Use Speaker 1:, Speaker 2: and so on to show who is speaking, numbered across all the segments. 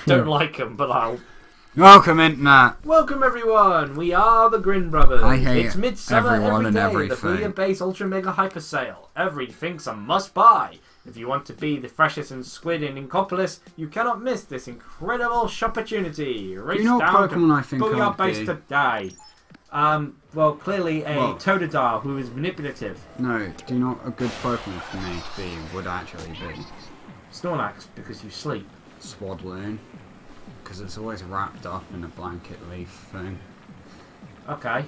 Speaker 1: Don't like them, but I'll...
Speaker 2: Welcome, Internet!
Speaker 1: Welcome, everyone! We are the Grin Brothers.
Speaker 2: I hate
Speaker 1: it's Midsummer
Speaker 2: everyone
Speaker 1: every day,
Speaker 2: and everything.
Speaker 1: the Fully Base Ultra Mega Hyper Sale. Everything's a must-buy. If you want to be the freshest in Squid in Incopolis, you cannot miss this incredible shop-opportunity. Race
Speaker 2: you know what
Speaker 1: down
Speaker 2: Pokemon I think
Speaker 1: Booyah
Speaker 2: I'd
Speaker 1: Base
Speaker 2: be?
Speaker 1: today. Well, clearly a Totodile who is manipulative.
Speaker 2: No, do you know what a good Pokemon for me to be would actually be?
Speaker 1: Snorlax, because you sleep.
Speaker 2: Swadloon. Because it's always wrapped up in a blanket leaf thing.
Speaker 1: Okay.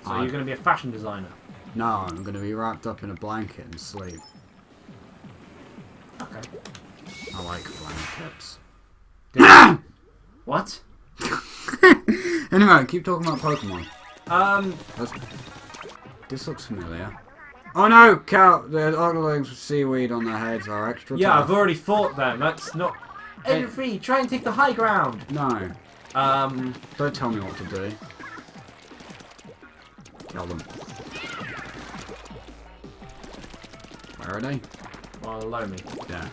Speaker 1: So you're going to be a fashion designer?
Speaker 2: No, I'm going to be wrapped up in a blanket and sleep.
Speaker 1: Okay.
Speaker 2: I like blankets.
Speaker 1: What?
Speaker 2: Anyway, keep talking about Pokemon. This looks familiar. Oh no, Cal! The Oglerlings with seaweed on their heads are extra tough.
Speaker 1: I've already fought them. That's not... Every try and take the high ground.
Speaker 2: No. Don't tell me what to do. Kill them. Where are they?
Speaker 1: Below me.
Speaker 2: Yeah.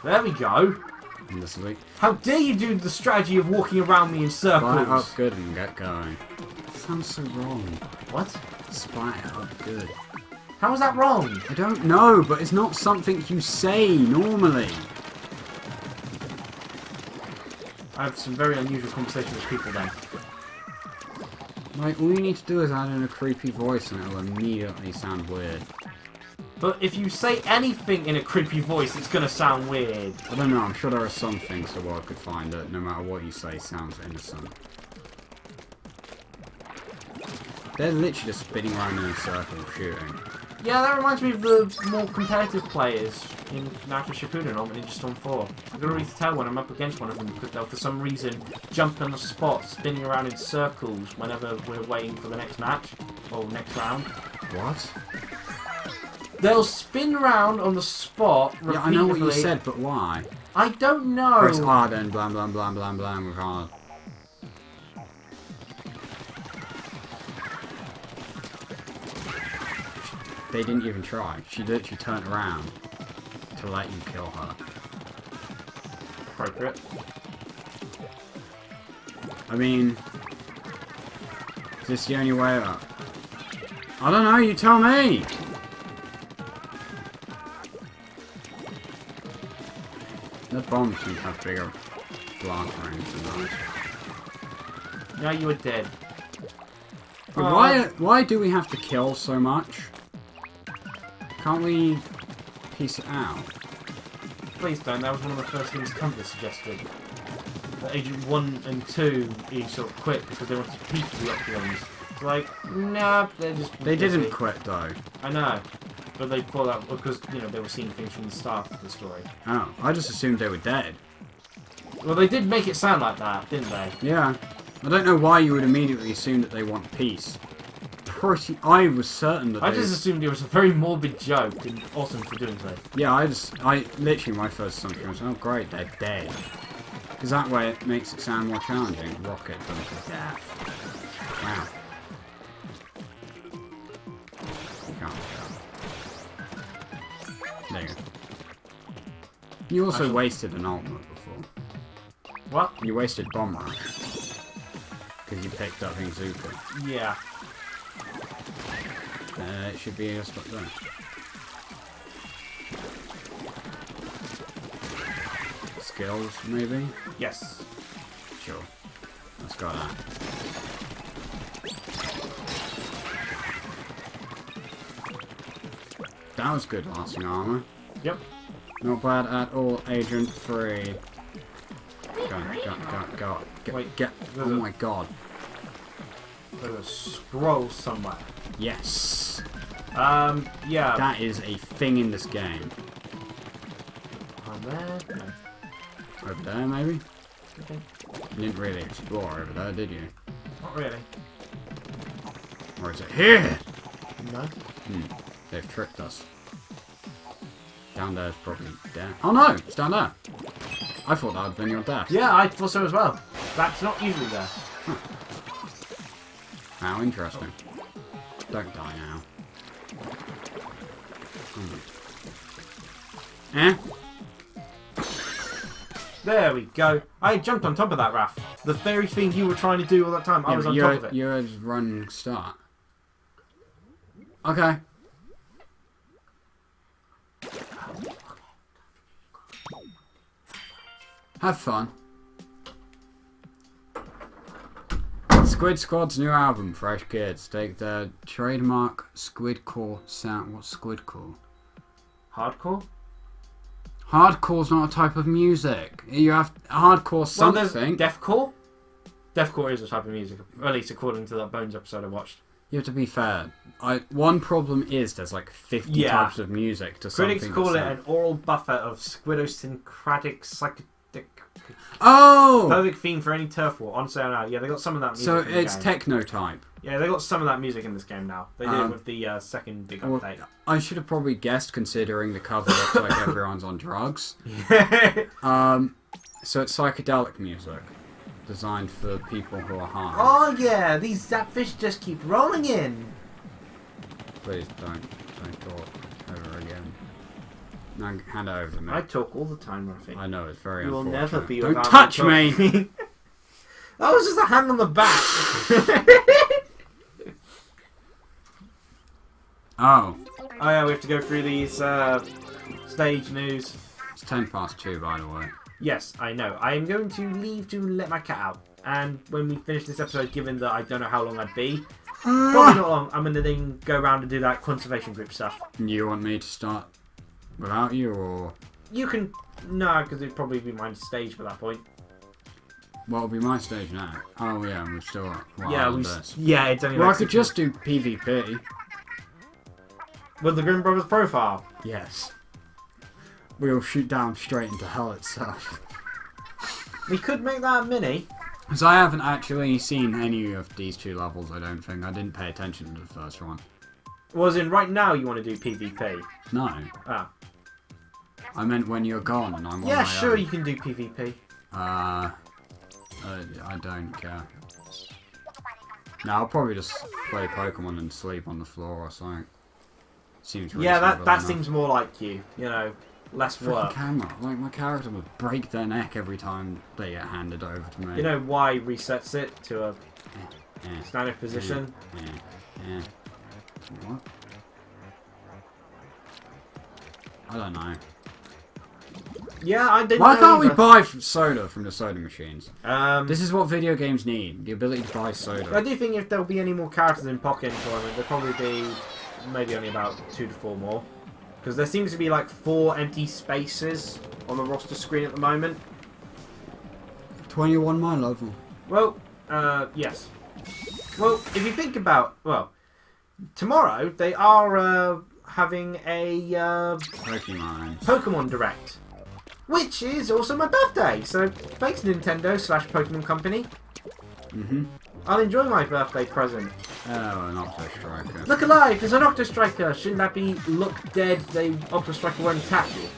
Speaker 1: There we go.
Speaker 2: And this week.
Speaker 1: How dare you do the strategy of walking around me in circles?
Speaker 2: Splat up good and get going. Sounds so wrong.
Speaker 1: What?
Speaker 2: Splat up good.
Speaker 1: How is that wrong?
Speaker 2: I don't know, but it's not something you say normally.
Speaker 1: I have some very unusual conversations with people then.
Speaker 2: Like, all you need to do is add in a creepy voice and it'll immediately sound weird.
Speaker 1: But if you say anything in a creepy voice, it's gonna sound weird.
Speaker 2: I don't know, I'm sure there are some things the world could find that no matter what you say sounds innocent. They're literally just spinning around in a circle shooting.
Speaker 1: Yeah, that reminds me of the more competitive players in Naruto Shippuden on Ninja Storm 4. I can really tell when I'm up against one of them because they'll, for some reason, jump on the spot, spinning around in circles whenever we're waiting for the next match or next round.
Speaker 2: What?
Speaker 1: They'll spin around on the spot repeatedly.
Speaker 2: Yeah, I know what you said, but why?
Speaker 1: I don't know.
Speaker 2: Press R then, blam blam blam blam blam with R. They didn't even try. She literally turned around to let you kill her.
Speaker 1: Appropriate.
Speaker 2: I mean, is this the only way up? I don't know, you tell me! The bombs seem to have bigger blast range than those.
Speaker 1: Now you are dead.
Speaker 2: But why do we have to kill so much? Can't we piece it out?
Speaker 1: Please don't, that was one of the first things Compass suggested. That Agent 1 and 2 each sort of quit because they wanted to peek the Opulons. It's like, nah, they're just...
Speaker 2: They didn't quit though.
Speaker 1: I know. But they thought that because, you know, they were seeing things from the start of the story.
Speaker 2: Oh, I just assumed they were dead.
Speaker 1: Well, they did make it sound like that, didn't they?
Speaker 2: Yeah. I don't know why you would immediately assume that they want peace. I was certain that
Speaker 1: I just assumed it was a very morbid joke and awesome for doing so.
Speaker 2: Yeah, I literally, my first assumption was, oh great, they're dead. Because that way it makes it sound more challenging. Rocket them to death. Wow. You can't do that. There you go. You also wasted an ultimate before.
Speaker 1: What?
Speaker 2: You wasted Bomb Rush. Because you picked up Izuka.
Speaker 1: Yeah.
Speaker 2: It should be a spot there. Skills, maybe?
Speaker 1: Yes.
Speaker 2: Sure. Let's go that. That was good lasting armor.
Speaker 1: Yep.
Speaker 2: Not bad at all, Agent 3. Go. Get. Oh my god.
Speaker 1: There's a scroll somewhere.
Speaker 2: Yes.
Speaker 1: Yeah.
Speaker 2: That is a thing in this game.
Speaker 1: On there? No.
Speaker 2: Over there, maybe?
Speaker 1: Okay.
Speaker 2: You didn't really explore over there, did you?
Speaker 1: Not really.
Speaker 2: Or is it here?
Speaker 1: No.
Speaker 2: They've tricked us. Down there's probably there. Oh no! It's down there! I thought that would have been your death.
Speaker 1: Yeah, I thought so as well. That's not usually there.
Speaker 2: How interesting. Don't die now. Eh?
Speaker 1: There we go. I jumped on top of that, Raph. The very thing you were trying to do all that time, I was on top of it.
Speaker 2: You're a running start. Okay. Have fun. Squid Squad's new album, Fresh Kids, take their trademark squidcore sound. What's squidcore?
Speaker 1: Hardcore?
Speaker 2: Hardcore's not a type of music. You have hardcore something.
Speaker 1: Well, there's deathcore. Deathcore is a type of music, or at least according to that Bones episode I watched.
Speaker 2: You have to be fair. One problem is there's like 50 types of music to something.
Speaker 1: Critics call it an oral buffer of squidosyncratic psychedelic.
Speaker 2: Oh!
Speaker 1: Perfect theme for any turf war. On sale now. Yeah, they got some of that music.
Speaker 2: So
Speaker 1: in the
Speaker 2: it's
Speaker 1: game.
Speaker 2: Techno type.
Speaker 1: Yeah, they got some of that music in this game now. They did it with the second big update.
Speaker 2: I should have probably guessed, considering the cover looks like everyone's on drugs. So it's psychedelic music, designed for people who are high.
Speaker 1: Oh yeah, these zapfish just keep rolling in.
Speaker 2: Please don't talk ever again. Now hand it over to me.
Speaker 1: I talk all the time, Raphael.
Speaker 2: I know, it's very
Speaker 1: You will
Speaker 2: unfortunate.
Speaker 1: never be
Speaker 2: Don't
Speaker 1: without
Speaker 2: touch
Speaker 1: me.
Speaker 2: me!
Speaker 1: That was just a hand on the back.
Speaker 2: Oh.
Speaker 1: Oh yeah, we have to go through these stage news.
Speaker 2: It's 2:10, by the way.
Speaker 1: Yes, I know. I am going to leave to let my cat out. And when we finish this episode, given that I don't know how long I'd be, probably not long, I'm going to then go around and do that conservation group stuff.
Speaker 2: You want me to start without you, or...?
Speaker 1: You can... No, because it'd probably be my stage by that point.
Speaker 2: Well, it'll be my stage now. Oh yeah, we've still got a while of this.
Speaker 1: Yeah, it's only
Speaker 2: Well,
Speaker 1: like
Speaker 2: I could just do PvP.
Speaker 1: with the Grin Brothers profile.
Speaker 2: Yes. We'll shoot down straight into hell itself.
Speaker 1: We could make that a mini.
Speaker 2: Because I haven't actually seen any of these two levels, I don't think. I didn't pay attention to the first one.
Speaker 1: Was in right now you want to do PvP?
Speaker 2: No.
Speaker 1: Ah.
Speaker 2: I meant when you're gone and I'm on my
Speaker 1: Yeah, sure
Speaker 2: own.
Speaker 1: you can do PvP.
Speaker 2: I don't care. No, I'll probably just play Pokemon and sleep on the floor or something. Seems
Speaker 1: Yeah, that
Speaker 2: enough.
Speaker 1: seems more like you. You know, less
Speaker 2: Freaking
Speaker 1: work.
Speaker 2: camera. Like, my character would break their neck every time they get handed over to me.
Speaker 1: You know why resets it to a
Speaker 2: Eh,
Speaker 1: standard position?
Speaker 2: What? I don't know.
Speaker 1: Yeah, I didn't
Speaker 2: Why
Speaker 1: know
Speaker 2: can't we
Speaker 1: either.
Speaker 2: buy soda from the soda machines?
Speaker 1: This
Speaker 2: This is what video games need. The ability to buy soda.
Speaker 1: I do think if there'll be any more characters in Pocket Tournament, there'll probably be maybe only about 2 to 4 more. Because there seems to be like 4 empty spaces on the roster screen at the moment.
Speaker 2: 21 my level.
Speaker 1: Well, yes. Well, if you think about, well, tomorrow they are having a Pokemon Direct, which is also my birthday. So thanks Nintendo/Pokemon Company. I'll enjoy my birthday present.
Speaker 2: Oh, an Octo Striker.
Speaker 1: Look alive! There's an Octo Striker. Shouldn't that be look dead? The Octo Striker won't attack you.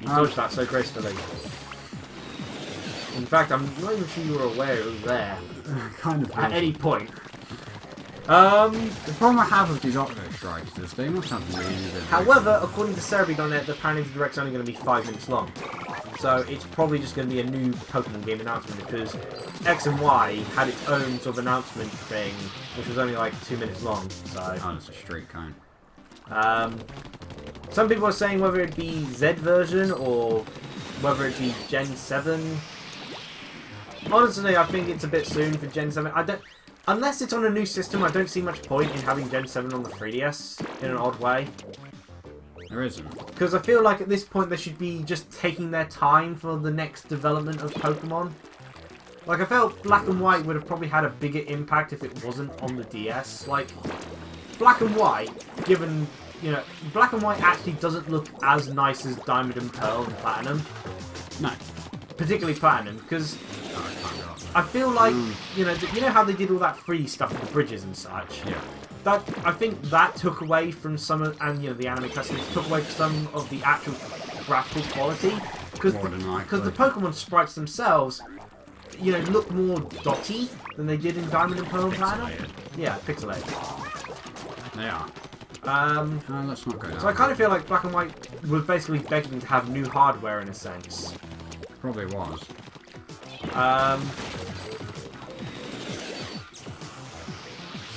Speaker 1: You dodged that so gracefully. In fact, I'm not even sure you were aware it was there
Speaker 2: Kind of.
Speaker 1: at any point.
Speaker 2: The problem I have with these Octo Strikers is they must have really good.
Speaker 1: However, according to Cerebi.net, the apparently the Direct's only going to be 5 minutes long. So it's probably just going to be a new Pokemon game announcement because X and Y had its own sort of announcement thing, which was only like 2 minutes long. So
Speaker 2: Oh, it's a street cone.
Speaker 1: some people are saying whether it be Z version or whether it be Gen 7. Honestly, I think it's a bit soon for Gen 7. I don't, unless it's on a new system, I don't see much point in having Gen 7 on the 3DS in an odd way.
Speaker 2: There isn't.
Speaker 1: Because I feel like at this point they should be just taking their time for the next development of Pokemon. Like, I felt Black and White would have probably had a bigger impact if it wasn't on the DS. Like, Black and White, given, you know, Black and White actually doesn't look as nice as Diamond and Pearl and Platinum.
Speaker 2: No.
Speaker 1: Particularly Platinum, because
Speaker 2: Oh, I can't go.
Speaker 1: I feel like, you know how they did all that free stuff with the bridges and such?
Speaker 2: Yeah.
Speaker 1: That, I think that took away from some of, and you know, the anime customers took away from some of the actual graphical quality. Because
Speaker 2: More than likely.
Speaker 1: the Pokemon sprites themselves you know, look more dotty than they did in Diamond and Pearl Platinum. Yeah, pixelated.
Speaker 2: They are. Let's not go down.
Speaker 1: So I kind of feel like Black and White was basically begging to have new hardware in a sense.
Speaker 2: Probably was.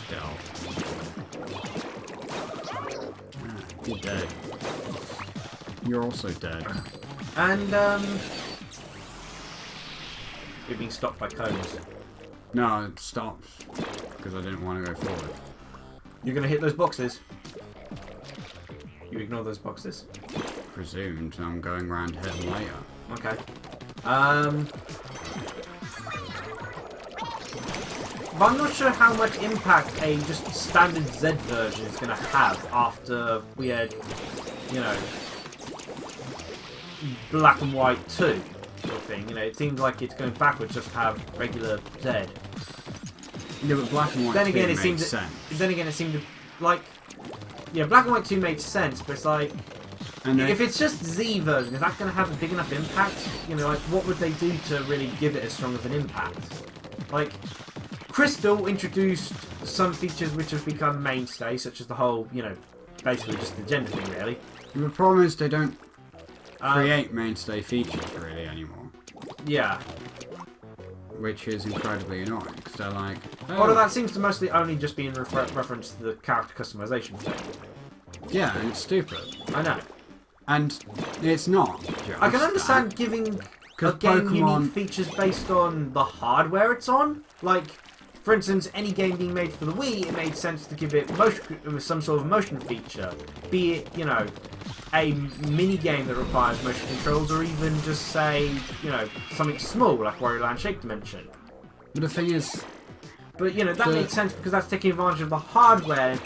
Speaker 2: Still. You're dead. You're also dead.
Speaker 1: And, you're being stopped by cones.
Speaker 2: No, it stopped. Because I didn't want to go forward.
Speaker 1: You're gonna hit those boxes. You ignore those boxes.
Speaker 2: Presumed I'm going round to hit them later.
Speaker 1: Okay. But I'm not sure how much impact a just standard Z version is going to have after we had, you know, Black and White 2 sort of thing. You know, it seems like it's going backwards just to have regular Z.
Speaker 2: Yeah, but Black and White
Speaker 1: Then
Speaker 2: 2
Speaker 1: again, it
Speaker 2: makes
Speaker 1: seemed
Speaker 2: sense.
Speaker 1: Then again, it seemed like, yeah, Black and White 2 made sense, but it's like,
Speaker 2: And
Speaker 1: if it's just Z version, is that going to have a big enough impact? You know, like, what would they do to really give it as strong of an impact? Like, Crystal introduced some features which have become mainstay, such as the whole, you know, basically just the gender thing, really.
Speaker 2: The problem is they don't create mainstay features really anymore.
Speaker 1: Yeah.
Speaker 2: Which is incredibly annoying, because they're like... Oh,
Speaker 1: Although that seems to mostly only just be in reference to the character customization thing.
Speaker 2: yeah, and it's stupid.
Speaker 1: I know.
Speaker 2: And it's not just
Speaker 1: I can understand
Speaker 2: that.
Speaker 1: giving a
Speaker 2: 'Cause
Speaker 1: game
Speaker 2: Pokemon-
Speaker 1: unique features based on the hardware it's on. Like, for instance, any game being made for the Wii, it made sense to give it some sort of motion feature. Be it, you know, a mini game that requires motion controls, or even just say, you know, something small like Wario Land Shake Dimension.
Speaker 2: But the thing is...
Speaker 1: But, you know, that makes sense because that's taking advantage of the hardware,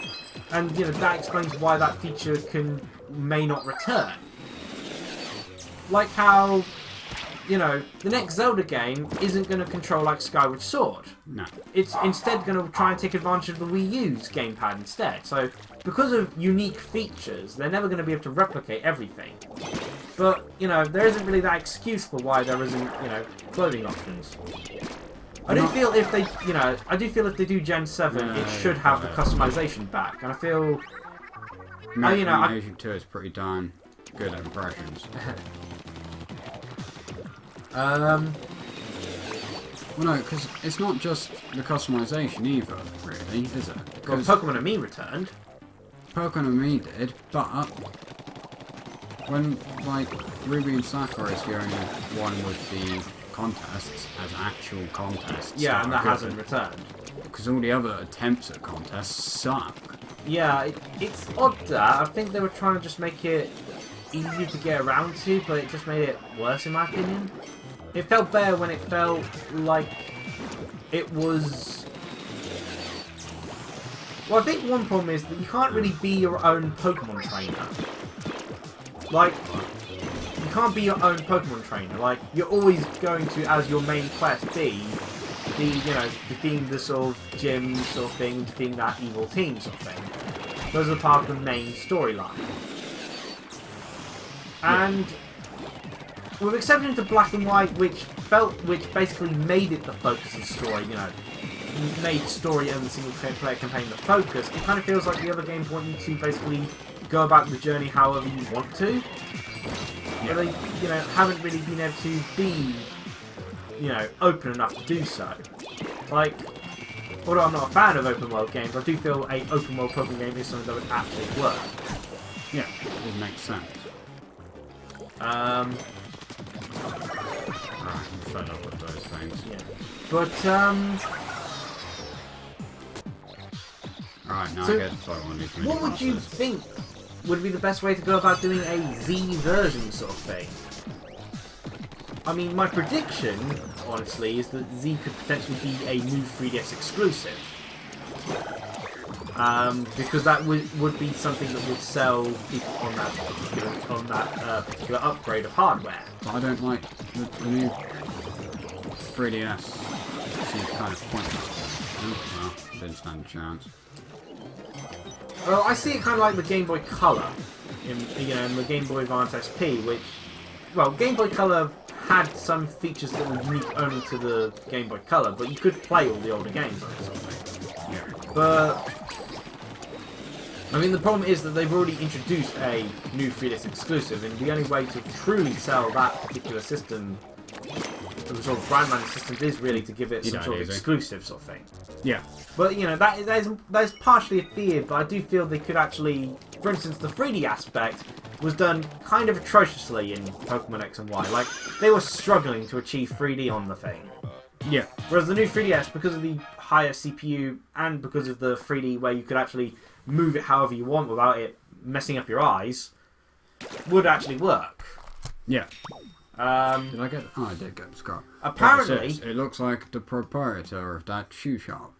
Speaker 1: and, you know, that explains why that feature may not return. Like how, you know, the next Zelda game isn't going to control like Skyward Sword.
Speaker 2: No.
Speaker 1: It's instead going to try and take advantage of the Wii U's gamepad instead. So, because of unique features, they're never going to be able to replicate everything. But, you know, there isn't really that excuse for why there isn't, you know, clothing options. I do feel if they, you know, if they do Gen 7, it should have the customization back. And I feel... you know,
Speaker 2: Asian 2 is pretty darn good at impressions.
Speaker 1: Well,
Speaker 2: no, because it's not just the customization either, really, is it?
Speaker 1: well, Pokemon and Me returned.
Speaker 2: Pokemon and Me did, but when, like, Ruby and Sapphire is the only one with the contests as actual contests.
Speaker 1: Yeah, and that hasn't returned.
Speaker 2: Because all the other attempts at contests suck.
Speaker 1: Yeah, it's odd that. I think they were trying to just make it easier to get around to, but it just made it worse in my opinion. It felt better when it felt like it was... Well, I think one problem is that you can't really be your own Pokemon trainer. Like, you can't be your own Pokemon trainer. Like, you're always going to, as your main quest, be, you know, defeating the sort of gym sort of thing, defeating that evil team sort of thing. Those are part of the main storyline. And with exception to Black and White, which basically made it the focus of the story, you know, made the story and the single player campaign the focus, it kind of feels like the other games want you to basically go about the journey however you want to. Yeah. They, you know, haven't really been able to be, you know, open enough to do so. Like, although I'm not a fan of open world games, I do feel a open world Pokemon game is something that would actually work.
Speaker 2: Yeah, it makes sense.
Speaker 1: Alright,
Speaker 2: I'm fed up with those things.
Speaker 1: Yeah. But,
Speaker 2: Alright, now
Speaker 1: so
Speaker 2: I get to fight one of these mini
Speaker 1: what would you
Speaker 2: bosses.
Speaker 1: think would be the best way to go about doing a Z version sort of thing? I mean, my prediction, honestly, is that Z could potentially be a new 3DS exclusive. Because that would be something that would sell people on that particular upgrade of hardware.
Speaker 2: But I don't like the new 3DS. Seems kind of pointless. Well, didn't stand a chance.
Speaker 1: Well, I see it kind of like the Game Boy Color, in the Game Boy Advance SP, which, well, Game Boy Color had some features that were unique only to the Game Boy Color, but you could play all the older games on this thing.
Speaker 2: Yeah.
Speaker 1: But I mean, the problem is that they've already introduced a new 3DS exclusive, and the only way to truly sell that particular system, the sort of brand managed system, is really to give it some sort of exclusive sort of thing.
Speaker 2: Yeah.
Speaker 1: But you know, there's partially a fear, but I do feel they could actually, for instance, the 3D aspect was done kind of atrociously in Pokemon X and Y. Like, they were struggling to achieve 3D on the thing.
Speaker 2: Yeah.
Speaker 1: Whereas the new 3DS, because of the higher CPU and because of the 3D where you could actually move it however you want without it messing up your eyes, would actually work.
Speaker 2: Yeah.
Speaker 1: Did
Speaker 2: I get... Oh, I did get the scar.
Speaker 1: Apparently...
Speaker 2: It looks like the proprietor of that shoe shop.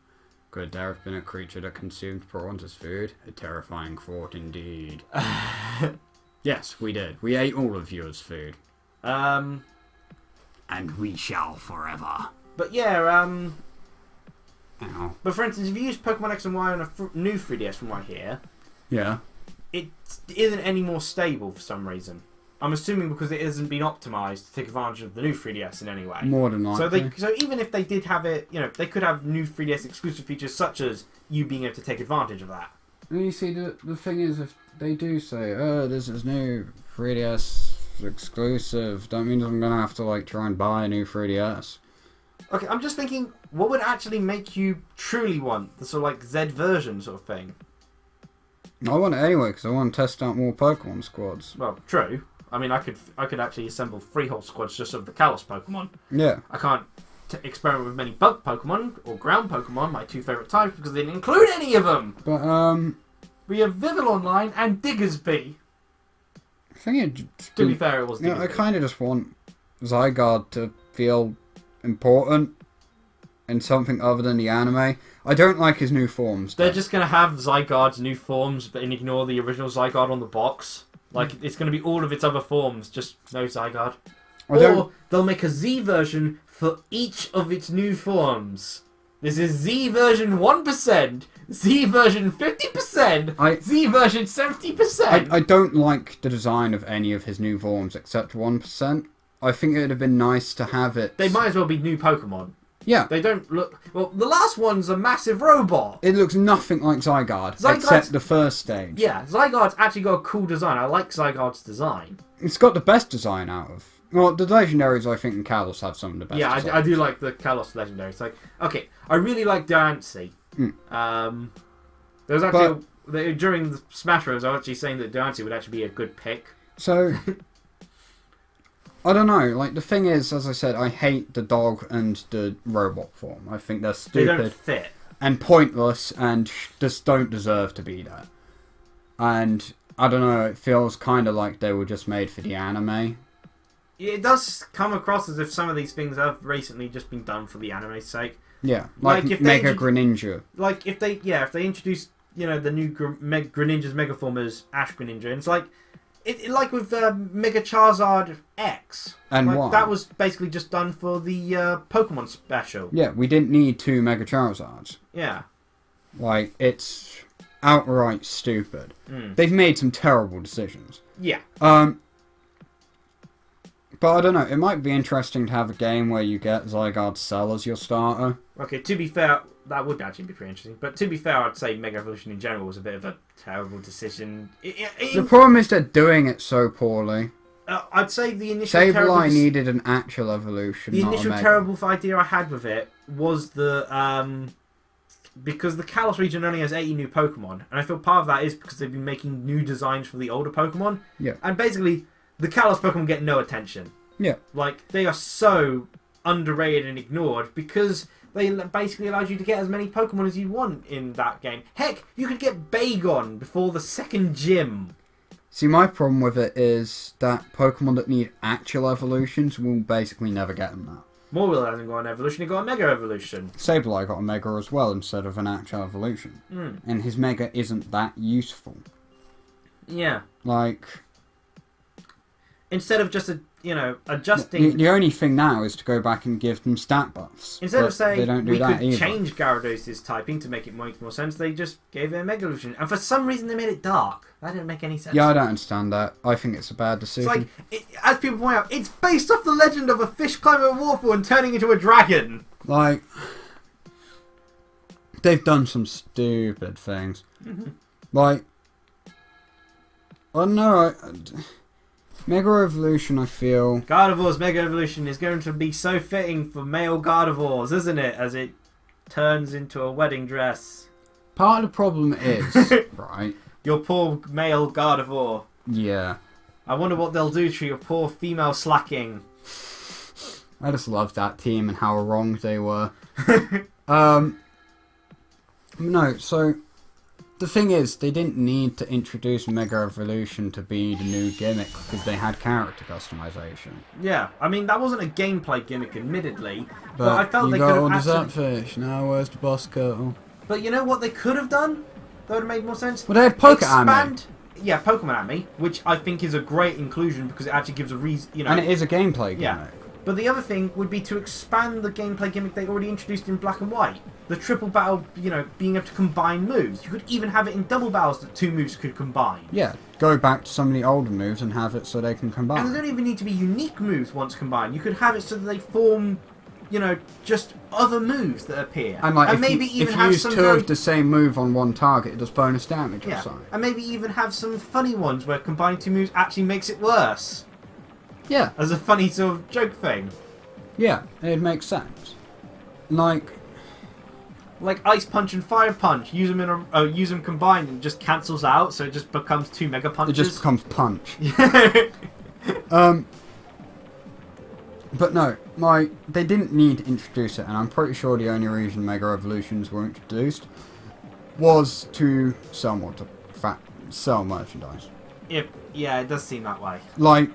Speaker 2: Could there have been a creature that consumed prawns as food? A terrifying thought indeed. Yes, we did. We ate all of you as food. And we shall forever.
Speaker 1: But yeah,
Speaker 2: Ow.
Speaker 1: but for instance, if you use Pokemon X and Y on a new 3DS from right here,
Speaker 2: Yeah.
Speaker 1: it isn't any more stable for some reason. I'm assuming because it hasn't been optimized to take advantage of the new 3DS in any way.
Speaker 2: More than likely.
Speaker 1: So even if they did have it, you know, they could have new 3DS exclusive features such as you being able to take advantage of that.
Speaker 2: And you see, the thing is, if they do say, oh, this is new 3DS exclusive, that means I'm going to have to, like, try and buy a new 3DS.
Speaker 1: Okay, I'm just thinking, what would actually make you truly want the sort of, like, Z version sort of thing?
Speaker 2: I want it anyway, because I want to test out more Pokemon squads.
Speaker 1: Well, true. I mean, I could actually assemble 3 whole squads just of the Kalos Pokemon.
Speaker 2: Yeah.
Speaker 1: I can't experiment with many bug Pokemon or ground Pokemon, my 2 favourite types, because they didn't include any of them.
Speaker 2: But,
Speaker 1: we have Vivillonline and Diggersby.
Speaker 2: I think it...
Speaker 1: To be fair, it was Diggersby.
Speaker 2: Yeah, I kind of just want Zygarde to feel important in something other than the anime. I don't like his new forms.
Speaker 1: They're just going to have Zygarde's new forms but ignore the original Zygarde on the box. Like, it's going to be all of its other forms, just no Zygarde. Or they'll make a Z version for each of its new forms. This is Z version 1%, Z version 50%, Z version 70%.
Speaker 2: I don't like the design of any of his new forms except 1%. I think it would have been nice to have it...
Speaker 1: They might as well be new Pokemon.
Speaker 2: Yeah.
Speaker 1: They don't look... Well, the last one's a massive robot.
Speaker 2: It looks nothing like Zygarde except the first stage.
Speaker 1: Yeah, Zygarde's actually got a cool design. I like Zygarde's design.
Speaker 2: It's got the best design out of... Well, the legendaries, I think, in Kalos have some of the best designs.
Speaker 1: I do like the Kalos legendaries. Like, okay, I really like Diancie. There was actually... during the Smash Bros, I was actually saying that Diancie would actually be a good pick.
Speaker 2: So... I don't know, like, the thing is, as I said, I hate the dog and the robot form. I think they're stupid.
Speaker 1: They don't fit.
Speaker 2: And pointless, and just don't deserve to be there. And, I don't know, it feels kind of like they were just made for the anime.
Speaker 1: It does come across as if some of these things have recently just been done for the anime's sake.
Speaker 2: Yeah, like
Speaker 1: if
Speaker 2: Mega Greninja.
Speaker 1: Like, if they introduce, you know, the new Greninja's Mega Form as Ash Greninja, and it's like... like with Mega Charizard X.
Speaker 2: And
Speaker 1: like,
Speaker 2: why?
Speaker 1: That was basically just done for the Pokemon special.
Speaker 2: Yeah, we didn't need 2 Mega Charizards.
Speaker 1: Yeah.
Speaker 2: Like, it's outright stupid. They've made some terrible decisions.
Speaker 1: Yeah.
Speaker 2: But I don't know, it might be interesting to have a game where you get Zygarde Cell as your starter.
Speaker 1: Okay, to be fair, that would actually be pretty interesting. But to be fair, I'd say Mega Evolution in general was a bit of a terrible decision.
Speaker 2: The problem is they're doing it so poorly.
Speaker 1: I'd say the initial
Speaker 2: Sableye needed an actual evolution,
Speaker 1: the
Speaker 2: not
Speaker 1: initial
Speaker 2: a mega.
Speaker 1: terrible idea I had with it was the... because the Kalos region only has 80 new Pokemon. And I feel part of that is because they've been making new designs for the older Pokemon.
Speaker 2: Yeah.
Speaker 1: And basically... the Kalos Pokemon get no attention.
Speaker 2: Yeah.
Speaker 1: Like, they are so underrated and ignored because they basically allows you to get as many Pokemon as you want in that game. Heck, you could get Bagon before the second gym.
Speaker 2: See, my problem with it is that Pokemon that need actual evolutions will basically never get them that.
Speaker 1: Morwheel hasn't got an evolution, he got a Mega Evolution.
Speaker 2: Sableye got a Mega as well instead of an actual evolution. And his Mega isn't that useful.
Speaker 1: Yeah.
Speaker 2: Like...
Speaker 1: instead of just a you know, adjusting.
Speaker 2: The only thing now is to go back and give them stat buffs.
Speaker 1: Instead of
Speaker 2: they
Speaker 1: saying
Speaker 2: don't do
Speaker 1: we
Speaker 2: that
Speaker 1: could
Speaker 2: either.
Speaker 1: change Gyarados' typing to make it make more sense, they just gave it a Mega Evolution. And for some reason they made it dark. That didn't make any sense.
Speaker 2: Yeah, I don't understand that. I think it's a bad decision.
Speaker 1: It's like, as people point out, it's based off the legend of a fish climbing a waterfall and turning into a dragon.
Speaker 2: Like, they've done some stupid things. Like, I don't know. Mega Evolution, I feel.
Speaker 1: Gardevoir's Mega Evolution is going to be so fitting for male Gardevoirs, isn't it? As it turns into a wedding dress.
Speaker 2: Part of the problem is, right?
Speaker 1: Your poor male Gardevoir.
Speaker 2: Yeah.
Speaker 1: I wonder what they'll do to your poor female slacking.
Speaker 2: I just love that team and how wrong they were. No, so the thing is, they didn't need to introduce Mega Evolution to be the new gimmick because they had character customization.
Speaker 1: Yeah, I mean that wasn't a gameplay gimmick, admittedly, but I felt
Speaker 2: you
Speaker 1: they
Speaker 2: got
Speaker 1: could
Speaker 2: all
Speaker 1: have
Speaker 2: the
Speaker 1: actually...
Speaker 2: zapfish. Now where's the boss girl?
Speaker 1: But you know what they could have done? That would have made more sense.
Speaker 2: Well, they had Pokemon.
Speaker 1: Yeah, Pokemon Ami, which I think is a great inclusion because it actually gives a reason, you know.
Speaker 2: And it is a gameplay gimmick.
Speaker 1: Yeah. But the other thing would be to expand the gameplay gimmick they already introduced in Black and White. The triple battle, you know, being able to combine moves. You could even have it in double battles that two moves could combine.
Speaker 2: Yeah, go back to some of the older moves and have it so they can combine.
Speaker 1: And they don't even need to be unique moves once combined. You could have it so that they form, you know, just other moves that appear.
Speaker 2: And like,
Speaker 1: maybe
Speaker 2: if
Speaker 1: even
Speaker 2: you
Speaker 1: have
Speaker 2: use
Speaker 1: some
Speaker 2: two of the same move on one target, it does bonus damage or something.
Speaker 1: And maybe even have some funny ones where combining two moves actually makes it worse.
Speaker 2: Yeah.
Speaker 1: As a funny sort of joke thing.
Speaker 2: Yeah, it makes sense. Like
Speaker 1: Ice Punch and Fire Punch, use them combined and it just cancels out, so it just becomes two Mega Punches.
Speaker 2: It just becomes Punch. But no, like, they didn't need to introduce it, and I'm pretty sure the only reason Mega Evolutions were introduced was to sell merchandise.
Speaker 1: Yeah, it does seem that way.
Speaker 2: Like,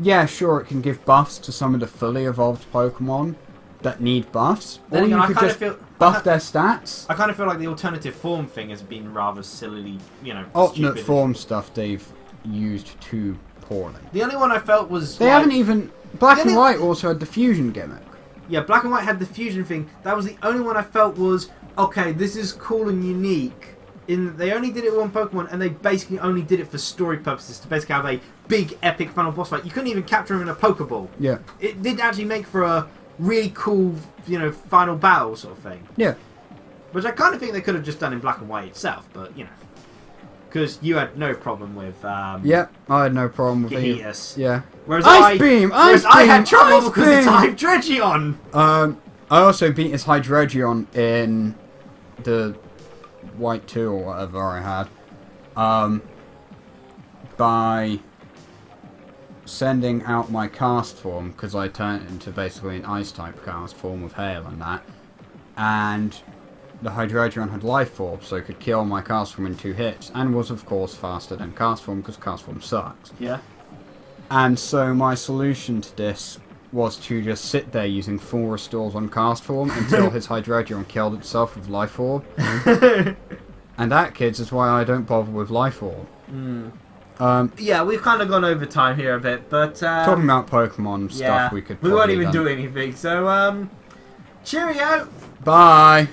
Speaker 2: yeah, sure, it can give buffs to some of the fully evolved Pokemon that need buffs,
Speaker 1: Then
Speaker 2: or
Speaker 1: again,
Speaker 2: you
Speaker 1: I
Speaker 2: could
Speaker 1: kinda
Speaker 2: just
Speaker 1: feel-
Speaker 2: buff their stats.
Speaker 1: I kind of feel like the alternative form thing has been rather sillily, you know,
Speaker 2: Alternate
Speaker 1: stupid.
Speaker 2: form stuff they've used too poorly.
Speaker 1: The only one I felt was...
Speaker 2: They haven't even... Black and White also had the fusion gimmick.
Speaker 1: Yeah, Black and White had the fusion thing. That was the only one I felt was, okay, this is cool and unique. They only did it with one Pokemon, and they basically only did it for story purposes, to basically have a big, epic final boss fight. You couldn't even capture him in a Pokeball.
Speaker 2: Yeah.
Speaker 1: It did actually make for a really cool, you know, final battle sort of thing.
Speaker 2: Yeah.
Speaker 1: Which I kind of think they could have just done in Black and White itself, but, you know. Because you had no problem with...
Speaker 2: Yep, I had no problem with
Speaker 1: Gihitas.
Speaker 2: Yeah.
Speaker 1: Whereas
Speaker 2: Ice Beam! Ice
Speaker 1: I had
Speaker 2: Beam!
Speaker 1: trouble
Speaker 2: Ice
Speaker 1: because
Speaker 2: Beam!
Speaker 1: it's Hydreigon!
Speaker 2: I also beat his Hydreigon in the White 2 or whatever I had. By sending out my cast form, because I turned it into basically an Ice-type cast form with Hail and that. And the Hydreigon had Life Orb, so it could kill my cast form in 2 hits, and was of course faster than cast form, because cast form sucks.
Speaker 1: Yeah.
Speaker 2: And so my solution to this was to just sit there using full restores on cast form until his Hydreigon killed itself with Life Orb. And that, kids, is why I don't bother with Life Orb.
Speaker 1: Yeah, we've kind of gone over time here a bit, but...
Speaker 2: talking about Pokemon stuff, we could
Speaker 1: we won't
Speaker 2: probably
Speaker 1: even
Speaker 2: done.
Speaker 1: do anything, so, cheerio!
Speaker 2: Bye!